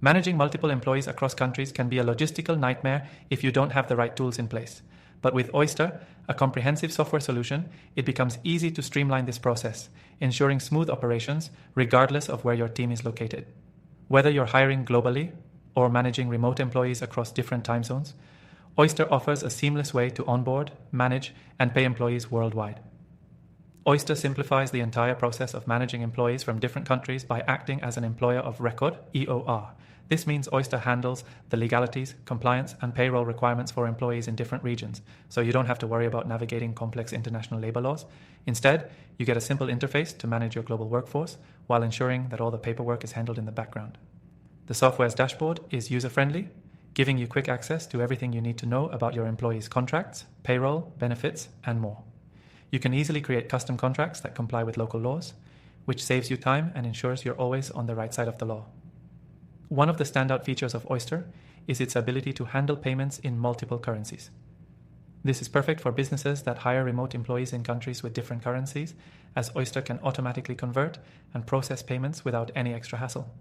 Managing multiple employees across countries can be a logistical nightmare if you don't have the right tools in place. But with Oyster, a comprehensive software solution, it becomes easy to streamline this process, ensuring smooth operations regardless of where your team is located. Whether you're hiring globally or managing remote employees across different time zones, Oyster offers a seamless way to onboard, manage, and pay employees worldwide. Oyster simplifies the entire process of managing employees from different countries by acting as an employer of record, EOR. This means Oyster handles the legalities, compliance, and payroll requirements for employees in different regions, so you don't have to worry about navigating complex international labor laws. Instead, you get a simple interface to manage your global workforce while ensuring that all the paperwork is handled in the background. The software's dashboard is user-friendly, giving you quick access to everything you need to know about your employees' contracts, payroll, benefits, and more. You can easily create custom contracts that comply with local laws, which saves you time and ensures you're always on the right side of the law. One of the standout features of Oyster is its ability to handle payments in multiple currencies. This is perfect for businesses that hire remote employees in countries with different currencies, as Oyster can automatically convert and process payments without any extra hassle.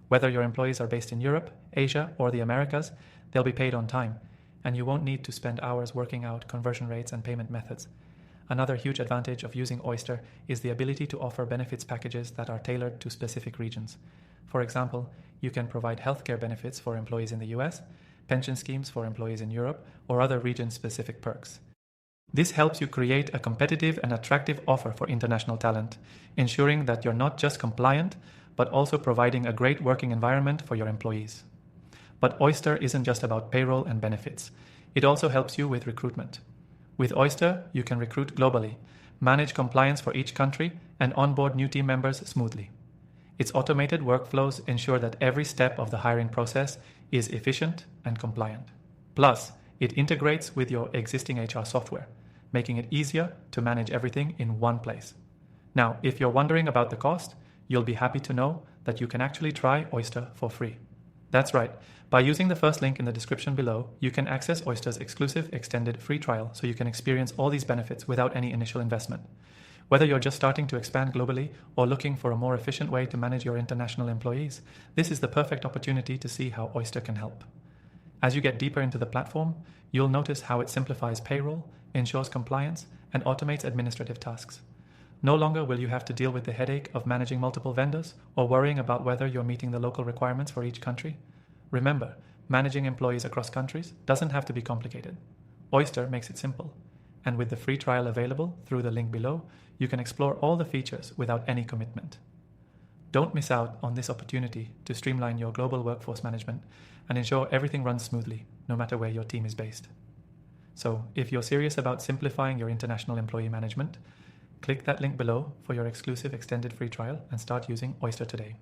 Whether your employees are based in Europe, Asia, or the Americas, they'll be paid on time, and you won't need to spend hours working out conversion rates and payment methods. Another huge advantage of using Oyster is the ability to offer benefits packages that are tailored to specific regions. For example, you can provide healthcare benefits for employees in the US, pension schemes for employees in Europe, or other region-specific perks. This helps you create a competitive and attractive offer for international talent, ensuring that you're not just compliant, but also providing a great working environment for your employees. But Oyster isn't just about payroll and benefits. It also helps you with recruitment. With Oyster, you can recruit globally, manage compliance for each country, and onboard new team members smoothly. Its automated workflows ensure that every step of the hiring process is efficient and compliant. Plus, it integrates with your existing HR software, making it easier to manage everything in one place. Now, if you're wondering about the cost, you'll be happy to know that you can actually try Oyster for free. That's right. By using the first link in the description below, you can access Oyster's exclusive extended free trial so you can experience all these benefits without any initial investment. Whether you're just starting to expand globally or looking for a more efficient way to manage your international employees, this is the perfect opportunity to see how Oyster can help. As you get deeper into the platform, you'll notice how it simplifies payroll, ensures compliance, and automates administrative tasks. No longer will you have to deal with the headache of managing multiple vendors or worrying about whether you're meeting the local requirements for each country. Remember, managing employees across countries doesn't have to be complicated. Oyster makes it simple. And with the free trial available through the link below, you can explore all the features without any commitment. Don't miss out on this opportunity to streamline your global workforce management and ensure everything runs smoothly, no matter where your team is based. So, if you're serious about simplifying your international employee management, click that link below for your exclusive extended free trial and start using Oyster today.